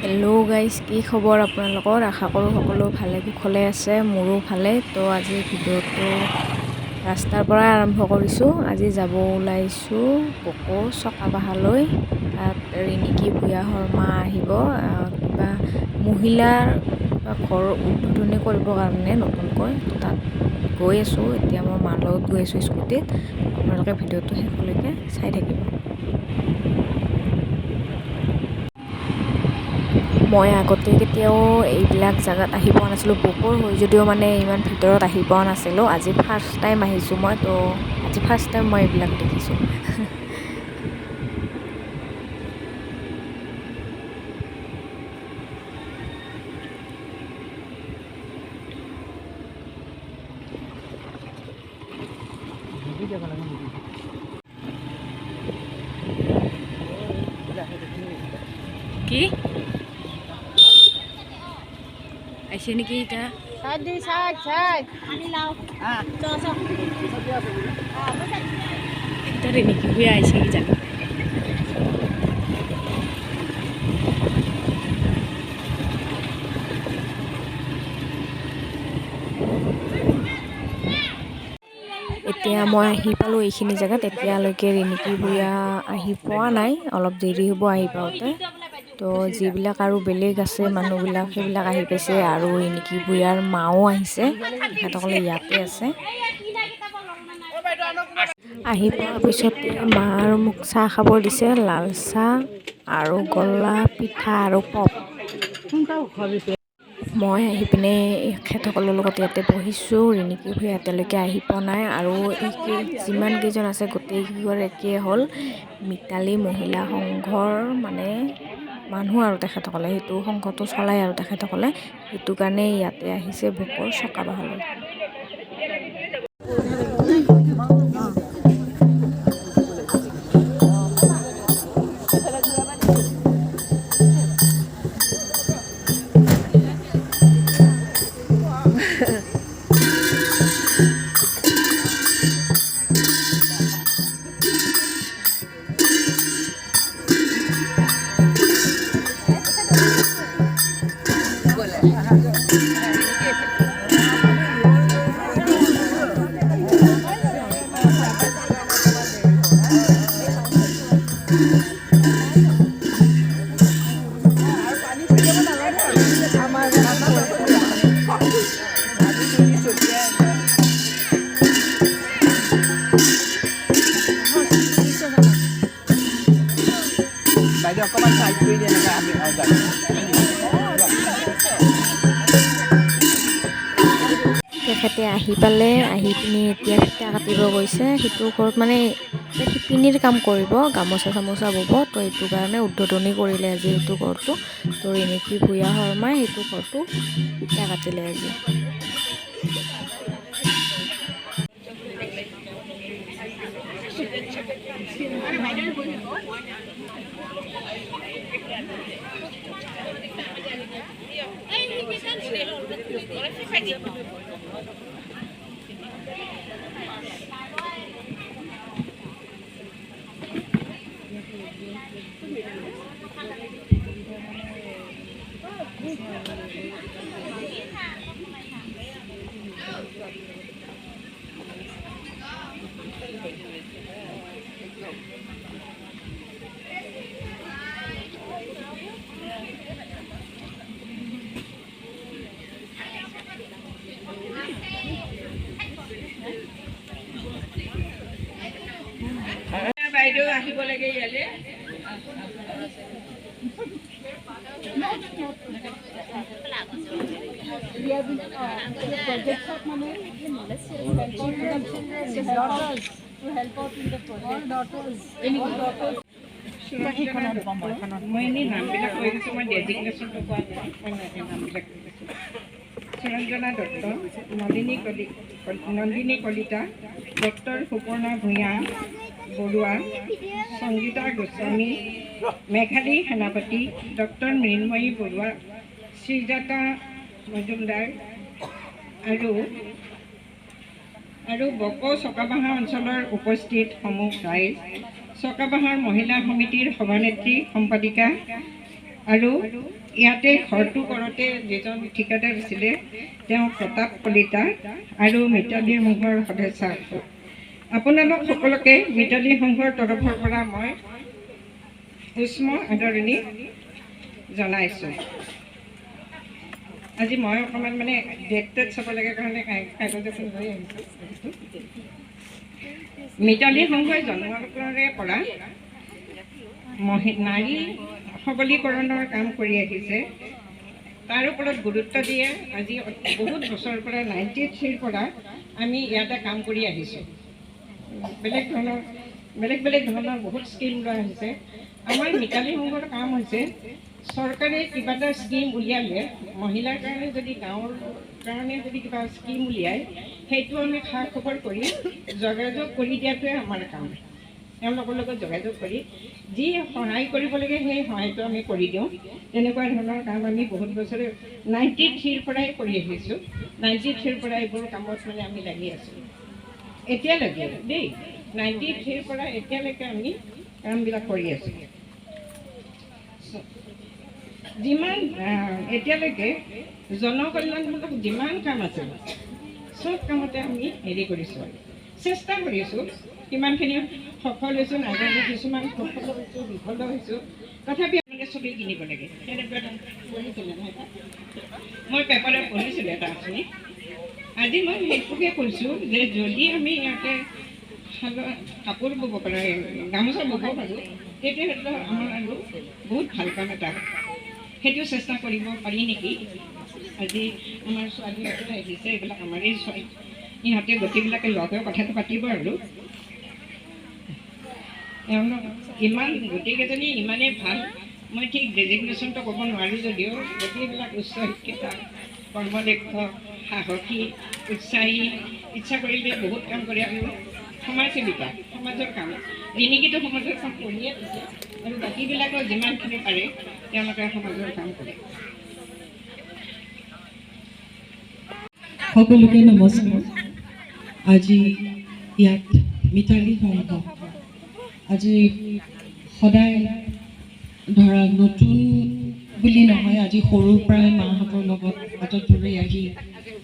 Hello' guys, কি খবৰ আপোনালোকৰ? আশা কৰোঁ সকলো ভালে কুশলে আছে, মোৰো ভালে। তো আজি ভিডিঅ'টো ৰাস্তাৰ পৰাই আৰম্ভ কৰিছোঁ। আজি যাব ওলাইছোঁ বকো চকাবাহালৈ। তাত ৰিণিকী ভূঞা শৰ্মা আহিব কিবা মহিলাৰ ঘৰ উদ্বোধনী কৰিবৰ কাৰণে নতুনকৈ। তো তাত গৈ আছোঁ। এতিয়া মই মাৰ লগত গৈ আছোঁ স্কুটিত। আপোনালোকে ভিডিঅ'টো শেষলৈকে চাই থাকিব। মই আগতে কেতিয়াও এইবিলাক জেগাত আহি পোৱা নাছিলোঁ। বকোৰ হয় যদিও মানে ইমান ভিতৰত আহি পোৱা নাছিলোঁ। আজি ফাৰ্ষ্ট টাইম আহিছোঁ মই। তো আজি ফাৰ্ষ্ট টাইম মই এইবিলাক দেখিছোঁ। কি আহিছে নেকি এতিয়া? ৰিণিকী ভূঞা আহিছে কি জানো? এতিয়া মই আহি পালোঁ এইখিনি জেগাত। এতিয়ালৈকে ৰিণিকী ভূঞা আহি পোৱা নাই, অলপ দেৰি হ'ব আহি পাওঁতে। তো যিবিলাক আৰু বেলেগ আছে মানুহবিলাক সেইবিলাক আহি পাইছে, আৰু ৰিণিকী ভূঞাৰ মাও আহিছে। তেখেতসকলে ইয়াতে আছে। আহি পোৱাৰ পিছতে মা আৰু মোক চাহ খাব দিছে, লাল চাহ আৰু গল্লা পিঠা আৰু পপ। মই আহি পিনে এখেতসকলৰ লগত ইয়াতে বহিছোঁ। ৰিণিকী ভূঞা এতিয়ালৈকে আহি পোৱা নাই, আৰু যিমান কেইজন আছে গোটেইকেইঘৰ একেই হ'ল মিতালী মহিলা সংঘৰ মানে মানুহ, আৰু তেখেতসকলে সেইটো সংঘটো চলায় আৰু তেখেতসকলে সেইটো কাৰণে ইয়াতে আহিছে বকোৰ চকাবাহালৈ। তেখেতে আহি পালে, আহি পিনি এতিয়া ফিতা কাটিব গৈছে। সেইটো ঘৰত মানে শিপিনীৰ কাম কৰিব, গামোচা চামোচা বব। তো এইটো কাৰণে উদ্বোধনী কৰিলে আজি এইটো ঘৰটো। তো ৰিণিকী ভূঞা শৰ্মাই সেইটো ঘৰটো ফিতা কাটিলে আজি। বাইদেউ আহিব লাগে ইয়ালে। মই এনেই নামবিলাক কৈ দিছোঁ, মই ডেজিগনেশ্যনটো কোৱা নাই, নামবিলাক কৈ দিছোঁ। সুৰঞ্জনা দত্ত, নন্দিনী কলিতা, ডক্টৰ সুপৰ্ণা ভূঞা বৰুৱা, সংগীতা গোস্বামী, মেঘালী সেনাপতি, ডক্টৰ মৃন্ময়ী বৰুৱা, শ্ৰীজাতা মজুমদাৰ আৰু বকো চকাবাহা অঞ্চলৰ উপস্থিত সমূহ ৰাইজ, চকাবাহাৰ মহিলা সমিতিৰ সভানেত্ৰী সম্পাদিকা আৰু ইয়াতে ঘৰটো কৰোঁতে যিজন ঠিকাদাৰ আছিলে তেওঁ প্ৰতাপ কলিতা আৰু মিতালী সংঘৰ সদস্য আছোঁ। আপোনালোক সকলোকে মিতালী সংঘৰ তৰফৰ পৰা মই উষ্ম আদৰণি জনাইছোঁ। আজি মই অকণমান মানে ডেট চাব লাগে কাৰণে কাগজ এখন লৈ আহিছোঁ। মিতালী সংঘই জন্মৰে পৰা নাৰী সবলীকৰণৰ কাম কৰি আহিছে। তাৰ ওপৰত গুৰুত্ব দিয়ে আজি বহুত বছৰৰ পৰা 93ৰ পৰা আমি ইয়াতে কাম কৰি আহিছোঁ। বেলেগ ধৰণৰ বহুত স্কিম লোৱা হৈছে। আমাৰ মিতালী সংঘৰ কাম হৈছে চৰকাৰে কিবা এটা স্কিম উলিয়ালে মহিলাৰ কাৰণে যদি গাঁৱৰ কাৰণে যদি কিবা স্কিম উলিয়ায় সেইটো আমি খা খবৰ কৰি যোগাযোগ কৰি দিয়াটোৱে আমাৰ কাম। তেওঁলোকৰ লগত যোগাযোগ কৰি যি সহায় কৰিব লাগে সেই সহায়টো আমি কৰি দিওঁ। তেনেকুৱা ধৰণৰ কাম আমি বহুত বছৰে 93ৰ পৰাই কৰি আহিছোঁ। 93ৰ পৰা এইবোৰ কামত মানে আমি লাগি আছোঁ এতিয়ালৈকে দেই। 93ৰ পৰা এতিয়ালৈকে আমি কামবিলাক কৰি আছোঁ। যিমান এতিয়ালৈকে জনকল্যাণমূলক যিমান কাম আছে চব কামতে আমি হেৰি কৰিছোঁ, চেষ্টা কৰিছোঁ। কিমানখিনি সফল হৈছোঁ নাজানো, কিছুমান সফল হৈছোঁ, বিফল হৈছোঁ। তথাপি আপোনালোকে চবেই কিনিব লাগে। তেনেকুৱা পঢ়িছিলে নহয়, মই পেপাৰত পঢ়িছিলোঁ এটা আঁচনি। আজি মই সেইটোকে কৈছোঁ যে যদি আমি ইয়াতে কাপোৰ ব'ব পাৰোঁ, গামোচা ব'ব পাৰোঁ, তেতিয়াহ'লে আমাৰ আৰু বহুত ভাল কাম এটা সেইটো চেষ্টা কৰিব পাৰি নেকি। আজি আমাৰ ছোৱালীসকলে আহিছে, এইবিলাক আমাৰেই ছোৱালী, ইহঁতে গোটেইবিলাকে লগ হৈ কথাটো পাতিব আৰু ইমান গোটেইকেইজনী ইমানেই ভাল। মই ঠিক ডেজিগনেশ্যনটো ক'ব নোৱাৰোঁ যদিও গোটেইবিলাক উচ্চ শিক্ষিত, কৰ্মদক্ষ, সাহসী, উৎসাহী, ইচ্ছা কৰিলে বহুত কাম কৰে আৰু সমাজসেৱিকা, সমাজৰ কাম ৰিণিকীটো সমাজৰ কাম কৰিয়ে থাকে আৰু বাকীবিলাকৰ যিমানখিনি পাৰে তেওঁলোকে সমাজৰ কাম কৰে। সকলোকে নমস্কাৰ। আজি ইয়াত মিতালী সংঘ আজি সদায় ধৰা নতুন বুলি নহয়, আজি সৰুৰ পৰাই মাহঁতৰ লগত হাতত ধৰি আহি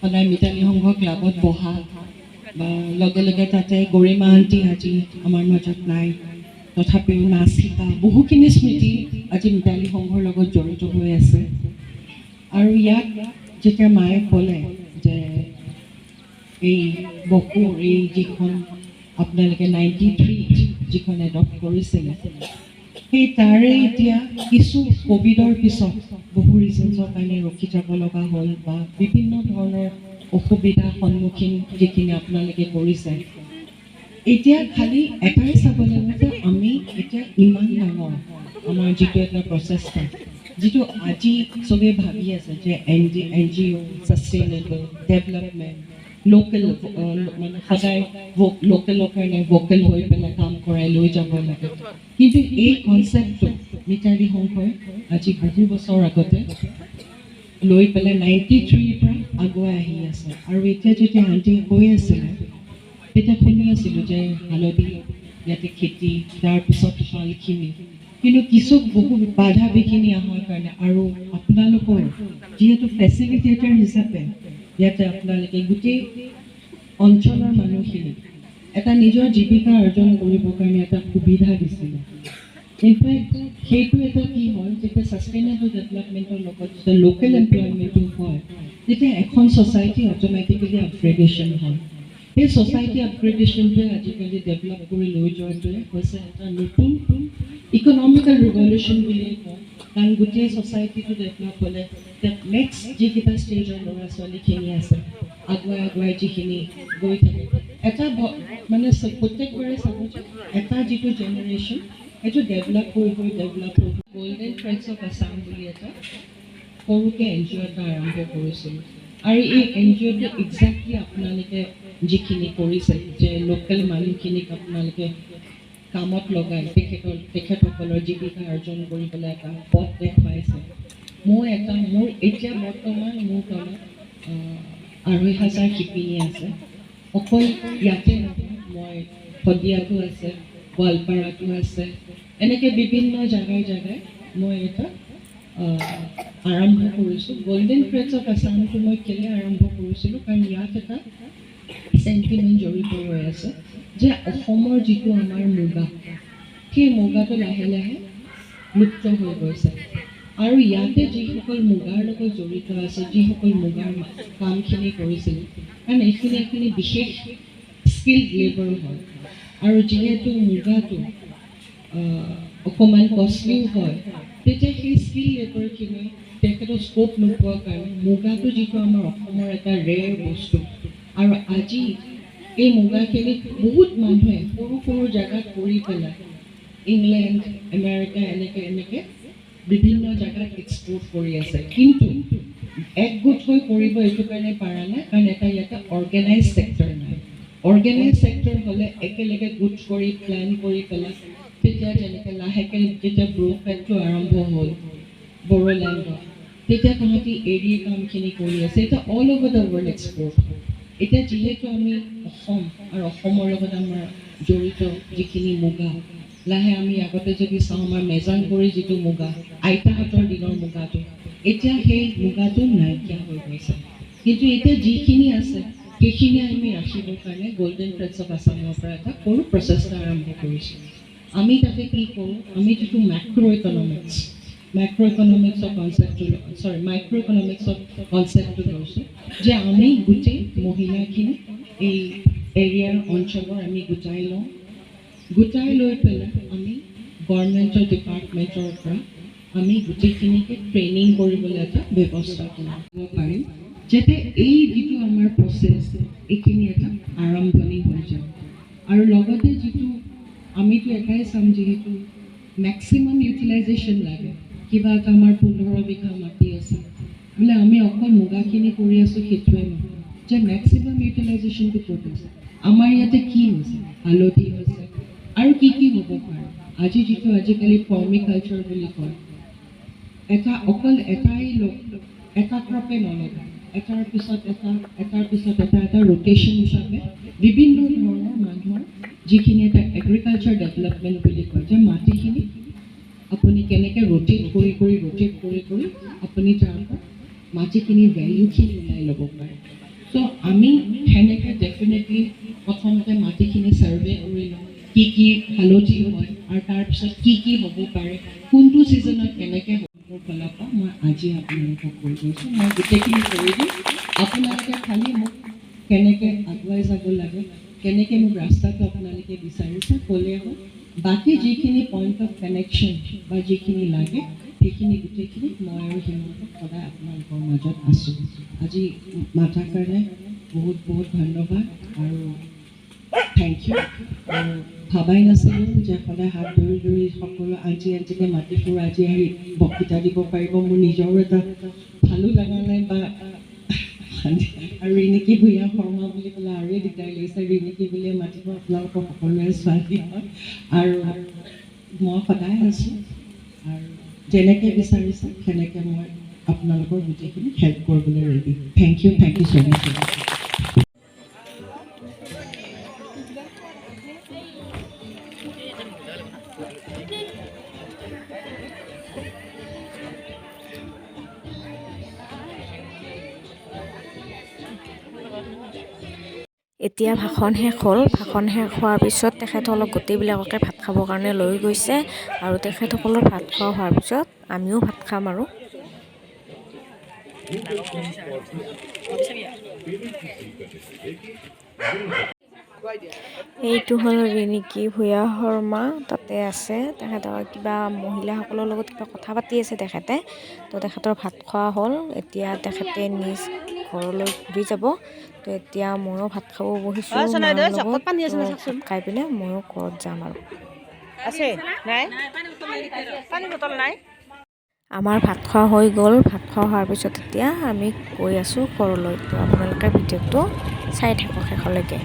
সদায় মিতালী সংঘ ক্লাবত বহা বা লগে লগে তাতে গৰিমা আণ্টি আজি আমাৰ মাজত নাই, তথাপিও নাচ শিকা বহুখিনি স্মৃতি আজি মিতালী সংঘৰ লগত জড়িত হৈ আছে। আৰু ইয়াত যেতিয়া মায়ে ক'লে যে এই বকুৰ এই যিখন আপোনালোকে 93ত যিখন এডপ্ট কৰিছিলে সেই তাৰে এতিয়া কিছু ক'ভিডৰ পিছত বহু ৰিজনছৰ কাৰণে ৰখি যাব লগা হ'ল বা বিভিন্ন ধৰণৰ অসুবিধাৰ সন্মুখীন যিখিনি আপোনালোকে কৰিছে। এতিয়া খালি এটাই চাব লাগিব যে আমি এতিয়া ইমান ডাঙৰ আমাৰ যিটো এটা প্ৰচেষ্টা, যিটো আজি চবেই ভাবি আছে যে NGO ছাষ্টেইনেবল ডেভেলপমেণ্ট লোকেল মানে সদায় লোকেলৰ কাৰণে ভোকেল হৈ পেলাই কাম কৰাই লৈ যাব লাগে। কিন্তু এই কনচেপ্টটো মিতালী সংঘই আজি বহু বছৰ আগতে লৈ পেলাই 93ৰ পৰা আগুৱাই আহি আছে। আৰু এতিয়া যেতিয়া আণ্টি কৈ আছিলে তেতিয়া শুনি আছিলোঁ যে হালধি ইয়াতে খেতি, তাৰপিছত শালখিনি, কিন্তু কিছু বহু বাধা বিঘিনি অহাৰ কাৰণে আৰু আপোনালোকৰ যিহেতু ফেচিলিটেটৰ হিচাপে ইয়াতে আপোনালোকে গোটেই অঞ্চলৰ মানুহখিনি এটা নিজৰ জীৱিকা অৰ্জন কৰিবৰ কাৰণে এটা সুবিধা দিছিলে। ইনফেক্ট সেইটো এটা কি হয়, যেতিয়া ছাষ্টেইনেবল ডেভেলপমেণ্টৰ লগত যেতিয়া লোকেল এমপ্লয়মেণ্টো হয় তেতিয়া এখন ছ'চাইটি অট'মেটিকেলি আপগ্ৰেডেশ্যন হয়। সেই ছ'চাইটি আপগ্ৰেডেশ্যনটোৱে আজিকালি ডেভেলপ কৰি লৈ যোৱাটোৱে হৈছে এটা নতুন ইকনমিকেল ৰিভলিউশ্যন বুলিয়ে কওঁ। কাৰণ গোটেই ছ'চাইটিটো ডেভেলপ হ'লে নেক্সট যিকেইটা ষ্টেজৰ ল'ৰা ছোৱালীখিনি আছে আগুৱাই আগুৱাই যিখিনি গৈ থাকে, এটা মানে প্ৰত্যেকবাৰে চাব যে এটা যিটো জেনেৰেশ্যন সেইটো ডেভেলপ হৈ গল্ডেন থ্ৰেডছ অফ আছাম বুলি এটা সৰুকৈ NGO এটা আৰম্ভ কৰিছিলোঁ। আৰু এই NGOটো এক্সেক্টলি আপোনালোকে যিখিনি কৰিছে যে লোকেল মানুহখিনিক আপোনালোকে কামত লগাই তেখেতসকলৰ জীৱিকা অৰ্জন কৰিবলৈ এটা পথ দেখুৱাইছে। মোৰ এতিয়া বৰ্তমান মোৰ তলত 2,500 শিপিনী আছে। অকল ইয়াতে নহয়, মই শদিয়াতো আছে, গোৱালপাৰাতো আছে, এনেকৈ বিভিন্ন জেগাই মই এটা আৰম্ভ কৰিছোঁ। গল্ডেন থ্ৰেডছ অফ আছামটো মই কেলৈ আৰম্ভ কৰিছিলোঁ, কাৰণ ইয়াত এটা চেণ্টিমেণ্ট জড়িত হৈ আছে যে অসমৰ যিটো আমাৰ মুগা, সেই মুগাটো লাহে লাহে লুপ্ত হৈ গৈছে। আৰু ইয়াতে যিসকল মুগাৰ লগত জড়িত আছে, যিসকল মুগাৰ কামখিনি কৰিছিল, কাৰণ এইখিনি বিশেষ স্কিল্ড লেবাৰ হয়। আৰু যিহেতু মুগাটো অকণমান কষ্টলিও হয়, তেতিয়া সেই স্কিল লেবাৰখিনি তেখেতৰ স্ক'প নোপোৱাৰ কাৰণে মুগাটো যিটো আমাৰ অসমৰ এটা ৰেৰ বস্তু, আৰু আজি এই মুগাখিনি বহুত মানুহে সৰু সৰু জেগাত কৰি পেলাই ইংলেণ্ড, আমেৰিকা এনেকৈ বিভিন্ন জেগাত এক্সপৰ্ট কৰি আছে। কিন্তু একগোট হৈ কৰিব এইটো কাৰণে পৰা নাই, কাৰণ এটা ইয়াতে অৰ্গেনাইজ ছেক্টৰ নাই। অৰ্গেনাইজ ছেক্টৰ হ'লে একেলগে গোট কৰি প্লেন কৰি পেলাই তেতিয়া যেনেকৈ লাহেকৈ যেতিয়া ব্ৰ'ফেটটো আৰম্ভ হ'ল বড়োলেণ্ডত, তেতিয়া তাহাঁতি এৰি কামখিনি কৰি আছে। এতিয়া all over the world export হয়। এতিয়া যিহেতু আমি অসম আৰু অসমৰ লগত আমাৰ জড়িত যিখিনি মুগা, লাহে আমি আগতে যদি চাওঁ আমাৰ মেজাংগুৰি যিটো মুগা, আইতাহঁতৰ দিনৰ মুগাটো, এতিয়া সেই মুগাটো নাইকিয়া হৈ গৈছে। কিন্তু এতিয়া যিখিনি আছে সেইখিনি আমি ৰাখিবৰ কাৰণে গল্ডেন থ্ৰেডছ অফ আছামৰ পৰা এটা সৰু প্ৰচেষ্টা আৰম্ভ কৰিছোঁ। আমি তাতে কি কৰোঁ, আমি যিটো মাইক্ৰ' ইকনমিক্সৰ কনচেপ্টটো লৈছোঁ, যে আমি গোটেই মহিলাখিনি এই এৰিয়াৰ অঞ্চলৰ আমি গোটাই লৈ পেলাই আমি গভৰ্ণমেণ্টৰ ডিপাৰ্টমেণ্টৰ পৰা আমি গোটেইখিনিকে ট্ৰেইনিং কৰিবলৈ এটা ব্যৱস্থা কৰিব পাৰিম, যাতে এই যিটো আমাৰ প্ৰচেছ এইখিনি এটা আৰম্ভণি হৈ যায়। আৰু লগতে যিটো আমিতো এটাই চাম, যিহেতু মেক্সিমাম ইউটিলাইজেশ্যন লাগে। কিবা এটা আমাৰ 15 বিঘা মাটি আছে বোলে আমি অকল মুগাখিনি কৰি আছোঁ, সেইটোৱে নহয় যে মেক্সিমাম ইউটিলাইজেশ্যনটো ক'ত আছে। আমাৰ ইয়াতে কি হৈছে, হালধি হৈছে আৰু কি হ'ব পাৰে। আজিকালি ফৰ্মিকালচাৰ বুলি কয়, অকল এটাই এটা ক্ৰপে নলগায়, এটাৰ পিছত এটা ৰোটেশ্যন হিচাপে বিভিন্ন ধৰণৰ মানুহৰ যিখিনি এটা এগ্ৰিকালচাৰ ডেভেলপমেণ্ট বুলি কয়, যে মাটিখিনি আপুনি কেনেকৈ ৰোটেট কৰি আপুনি তাৰ পৰা মাটিখিনি ভেলিউখিনি ওলাই ল'ব পাৰে। চ' আমি সেনেকৈ ডেফিনেটলি প্ৰথমতে মাটিখিনি ছাৰ্ভে কৰি লওঁ, কি হালধি হয় আৰু তাৰপিছত কি হ'ব পাৰে, কোনটো ছিজনত কেনেকৈ হ'ব ফালৰ পৰা মই আজি আপোনালোকক কৈ গৈছোঁ। মই গোটেইখিনি কৰি দিম, আপোনালোকে খালি মোক কেনেকৈ আগুৱাই যাব লাগে, কেনেকৈ মোক ৰাস্তাটো আপোনালোকে বিচাৰিছে ক'লেই হ'ল। বাকী যিখিনি পইণ্ট অফ কানেকশ্যন বা যিখিনি লাগে সেইখিনি গোটেইখিনি মই আৰু সিহঁতক সদায় আপোনালোকৰ মাজত আছোঁ। আজি মাতাৰ কাৰণে বহুত বহুত ধন্যবাদ আৰু থেংক ইউ। আৰু ভাবাই নাছিলোঁ যে সদায় হাত ধৰি সকলো আণ্টিকে মাতি ফুৰা আজি আহি বক্তৃতা দিব পাৰিব। মোৰ নিজৰো এটা ভালো লগা নাই বা আৰু ৰিণিকী ভূঞা শৰ্মা বুলি ক'লে আৰু দিগদাৰ লাগিছে। ৰিণিকী বুলিয়ে মাতিব, আপোনালোকৰ সকলোৰে ছোৱালী হয় আৰু মই সদায় আছোঁ আৰু যেনেকৈ বিচাৰিছে সেনেকৈ মই আপোনালোকৰ গোটেইখিনি হেল্প কৰিবলৈ ৰেডি। থেংক ইউ ছ' মাছ। এতিয়া ভাষণ শেষ হ'ল। ভাষণ শেষ হোৱাৰ পিছত তেখেতসকলক গোটেইবিলাককে ভাত খাবৰ কাৰণে লৈ গৈছে আৰু তেখেতসকলৰ ভাত খোৱা হোৱাৰ পিছত আমিও ভাত খাম আৰু। এইটো হ'ল ৰিণিকী ভূঞা শৰ্মা, তাতে আছে তেখেতৰ কিবা মহিলাসকলৰ লগত কিবা কথা পাতি আছে তেখেতে। তো তেখেতৰ ভাত খোৱা হ'ল, এতিয়া তেখেতে নিজ ঘৰলৈ ঘূৰি যাব। তো এতিয়া ময়ো ভাত খাব বহিছোঁ মাৰ লগত। ভাত খাই পিনে ময়ো ঘৰত যাম আৰু। আমাৰ ভাত খোৱা হৈ গ'ল। ভাত খোৱা হোৱাৰ পিছত এতিয়া আমি গৈ আছোঁ ঘৰলৈ। তো আপোনালোকে ভিডিঅ'টো চাই থাকক শেষলৈকে।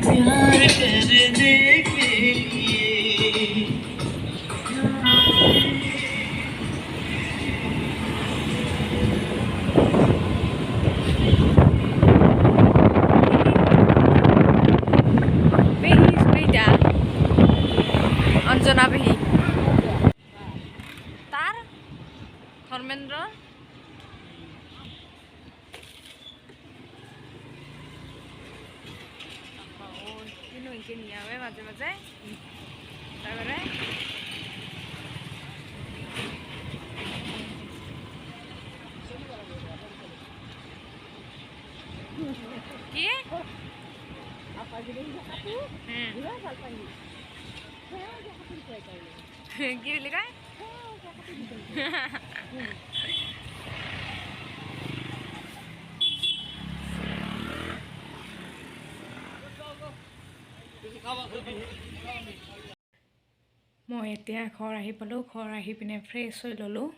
प्यार करने के लिए পেহী সুৰিতা অঞ্জনা পেহী তাৰ ধৰ্মেন্দ্ৰ কিনো এনেকে নিয়াৱে মাজে মাজে তাৰবাৰে কি কি বুলি কয় মই এতিয়া ঘৰ আহি পালোঁ ঘৰ আহি পিনে ফ্ৰেছ হৈ ল'লোঁ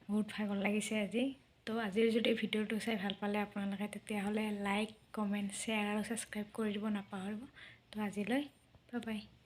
বহুত ভাগৰ লাগিছে আজি তো আজিৰ যদি ভিডিঅ'টো চাই ভাল পালে আপোনালোকে তেতিয়াহ'লে লাইক কমেণ্ট শ্বেয়াৰ আৰু ছাবস্ক্ৰাইব কৰি দিব নাপাহৰিব তো আজিলৈ বাই বাই